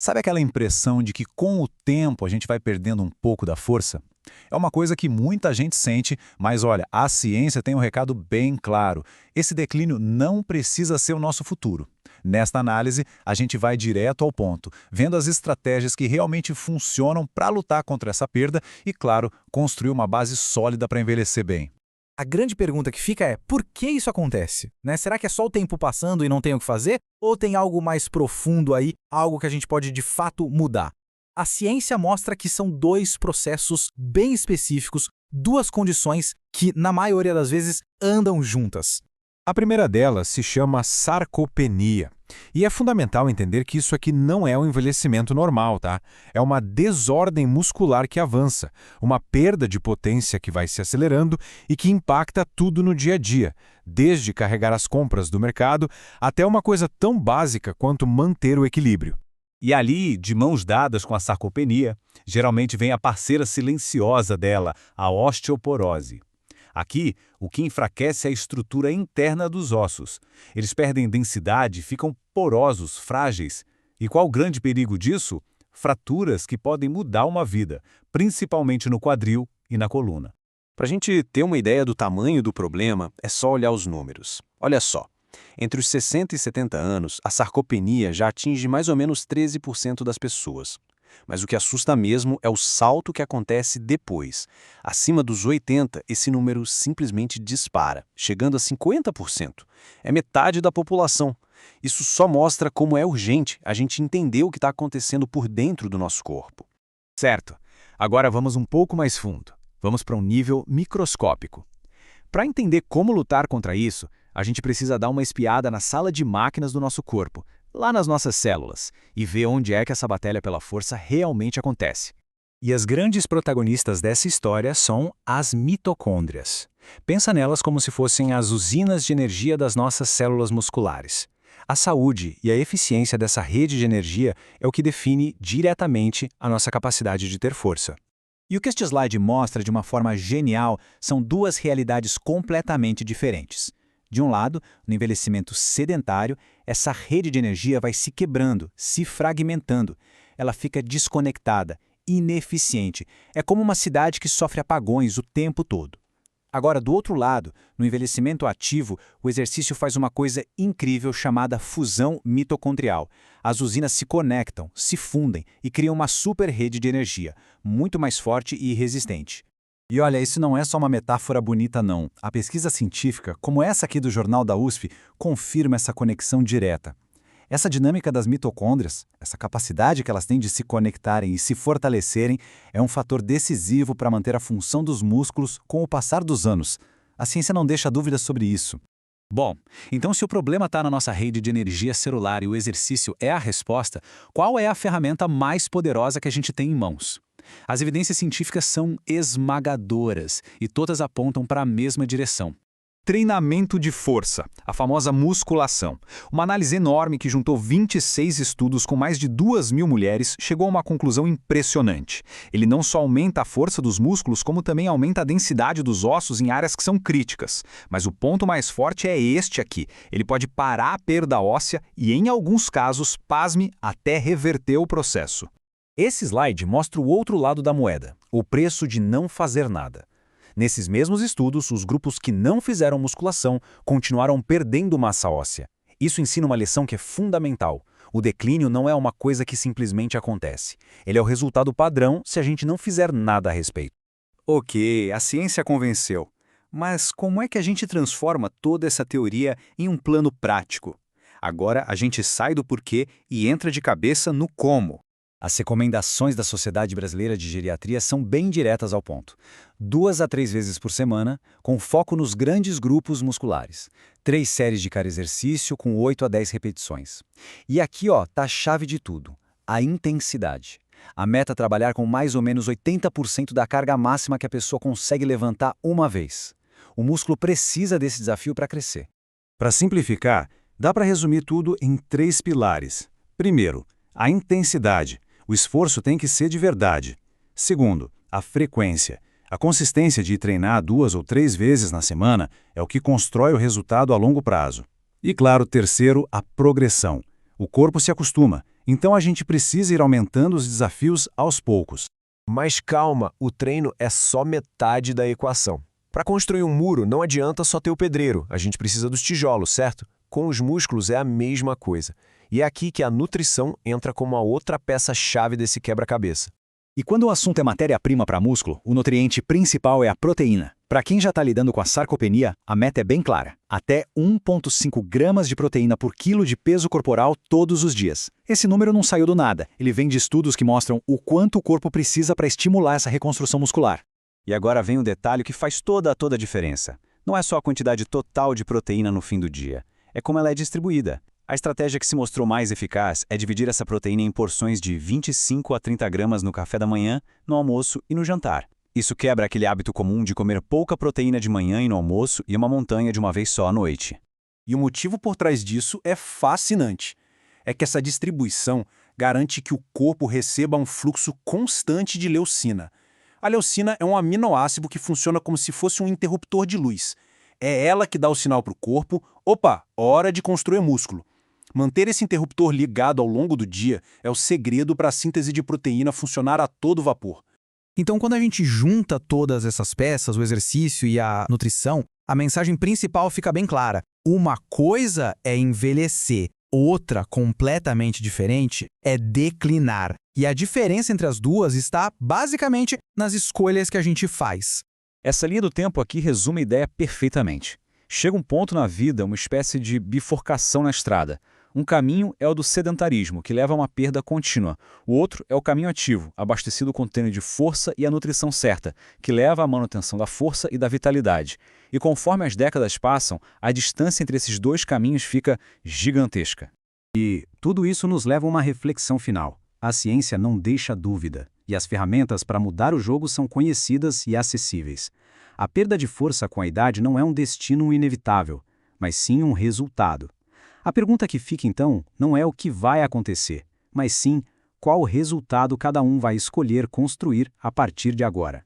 Sabe aquela impressão de que com o tempo a gente vai perdendo um pouco da força? É uma coisa que muita gente sente, mas olha, a ciência tem um recado bem claro. Esse declínio não precisa ser o nosso futuro. Nesta análise, a gente vai direto ao ponto, vendo as estratégias que realmente funcionam para lutar contra essa perda e, claro, construir uma base sólida para envelhecer bem. A grande pergunta que fica é, por que isso acontece? Né? Será que é só o tempo passando e não tem o que fazer? Ou tem algo mais profundo aí, algo que a gente pode de fato mudar? A ciência mostra que são dois processos bem específicos, duas condições que, na maioria das vezes, andam juntas. A primeira delas se chama sarcopenia. E é fundamental entender que isso aqui não é um envelhecimento normal, tá? É uma desordem muscular que avança, uma perda de potência que vai se acelerando e que impacta tudo no dia a dia, desde carregar as compras do mercado até uma coisa tão básica quanto manter o equilíbrio. E ali, de mãos dadas com a sarcopenia, geralmente vem a parceira silenciosa dela, a osteoporose. Aqui, o que enfraquece é a estrutura interna dos ossos. Eles perdem densidade, ficam porosos, frágeis. E qual o grande perigo disso? Fraturas que podem mudar uma vida, principalmente no quadril e na coluna. Para a gente ter uma ideia do tamanho do problema, é só olhar os números. Olha só, entre os 60 e 70 anos, a sarcopenia já atinge mais ou menos 13% das pessoas. Mas o que assusta mesmo é o salto que acontece depois. Acima dos 80, esse número simplesmente dispara, chegando a 50%. É metade da população. Isso só mostra como é urgente a gente entender o que está acontecendo por dentro do nosso corpo. Certo. Agora vamos um pouco mais fundo. Vamos para um nível microscópico. Para entender como lutar contra isso, a gente precisa dar uma espiada na sala de máquinas do nosso corpo, lá nas nossas células, e ver onde é que essa batalha pela força realmente acontece. E as grandes protagonistas dessa história são as mitocôndrias. Pensa nelas como se fossem as usinas de energia das nossas células musculares. A saúde e a eficiência dessa rede de energia é o que define diretamente a nossa capacidade de ter força. E o que este slide mostra de uma forma genial são duas realidades completamente diferentes. De um lado, no envelhecimento sedentário, essa rede de energia vai se quebrando, se fragmentando. Ela fica desconectada, ineficiente. É como uma cidade que sofre apagões o tempo todo. Agora, do outro lado, no envelhecimento ativo, o exercício faz uma coisa incrível chamada fusão mitocondrial. As usinas se conectam, se fundem e criam uma super rede de energia, muito mais forte e resistente. E olha, isso não é só uma metáfora bonita, não. A pesquisa científica, como essa aqui do Jornal da USP, confirma essa conexão direta. Essa dinâmica das mitocôndrias, essa capacidade que elas têm de se conectarem e se fortalecerem, é um fator decisivo para manter a função dos músculos com o passar dos anos. A ciência não deixa dúvidas sobre isso. Bom, então se o problema está na nossa rede de energia celular e o exercício é a resposta, qual é a ferramenta mais poderosa que a gente tem em mãos? As evidências científicas são esmagadoras e todas apontam para a mesma direção. Treinamento de força, a famosa musculação. Uma análise enorme que juntou 26 estudos com mais de 2.000 mulheres chegou a uma conclusão impressionante. Ele não só aumenta a força dos músculos, como também aumenta a densidade dos ossos em áreas que são críticas. Mas o ponto mais forte é este aqui. Ele pode parar a perda óssea e, em alguns casos, pasme, até reverter o processo. Esse slide mostra o outro lado da moeda, o preço de não fazer nada. Nesses mesmos estudos, os grupos que não fizeram musculação continuaram perdendo massa óssea. Isso ensina uma lição que é fundamental. O declínio não é uma coisa que simplesmente acontece. Ele é o resultado padrão se a gente não fizer nada a respeito. Ok, a ciência convenceu. Mas como é que a gente transforma toda essa teoria em um plano prático? Agora a gente sai do porquê e entra de cabeça no como. As recomendações da Sociedade Brasileira de Geriatria são bem diretas ao ponto. 2 a 3 vezes por semana, com foco nos grandes grupos musculares. 3 séries de cada exercício com 8 a 10 repetições. E aqui tá a chave de tudo, a intensidade. A meta é trabalhar com mais ou menos 80% da carga máxima que a pessoa consegue levantar uma vez. O músculo precisa desse desafio para crescer. Para simplificar, dá para resumir tudo em 3 pilares. Primeiro, a intensidade. O esforço tem que ser de verdade. Segundo, a frequência. A consistência de treinar 2 ou 3 vezes na semana é o que constrói o resultado a longo prazo. E claro, terceiro, a progressão. O corpo se acostuma, Então a gente precisa ir aumentando os desafios aos poucos. Mas calma, o treino é só metade da equação. Para construir um muro, não adianta só ter o pedreiro, a gente precisa dos tijolos, certo? Com os músculos é a mesma coisa. E é aqui que a nutrição entra como a outra peça-chave desse quebra-cabeça. E quando o assunto é matéria-prima para músculo, o nutriente principal é a proteína. Para quem já está lidando com a sarcopenia, a meta é bem clara. Até 1,5 gramas de proteína por quilo de peso corporal todos os dias. Esse número não saiu do nada. Ele vem de estudos que mostram o quanto o corpo precisa para estimular essa reconstrução muscular. E agora vem um detalhe que faz toda a diferença. Não é só a quantidade total de proteína no fim do dia. É como ela é distribuída. A estratégia que se mostrou mais eficaz é dividir essa proteína em porções de 25 a 30 gramas no café da manhã, no almoço e no jantar. Isso quebra aquele hábito comum de comer pouca proteína de manhã e no almoço e uma montanha de uma vez só à noite. E o motivo por trás disso é fascinante. É que essa distribuição garante que o corpo receba um fluxo constante de leucina. A leucina é um aminoácido que funciona como se fosse um interruptor de luz. É ela que dá o sinal para o corpo: opa, hora de construir músculo. Manter esse interruptor ligado ao longo do dia é o segredo para a síntese de proteína funcionar a todo vapor. Então, quando a gente junta todas essas peças, o exercício e a nutrição, a mensagem principal fica bem clara. Uma coisa é envelhecer, outra, completamente diferente, é declinar. E a diferença entre as duas está, basicamente, nas escolhas que a gente faz. Essa linha do tempo aqui resume a ideia perfeitamente. Chega um ponto na vida, uma espécie de bifurcação na estrada. Um caminho é o do sedentarismo, que leva a uma perda contínua. O outro é o caminho ativo, abastecido com o treino de força e a nutrição certa, que leva à manutenção da força e da vitalidade. E conforme as décadas passam, a distância entre esses dois caminhos fica gigantesca. E tudo isso nos leva a uma reflexão final. A ciência não deixa dúvida, e as ferramentas para mudar o jogo são conhecidas e acessíveis. A perda de força com a idade não é um destino inevitável, mas sim um resultado. A pergunta que fica, então, não é o que vai acontecer, mas sim qual resultado cada um vai escolher construir a partir de agora.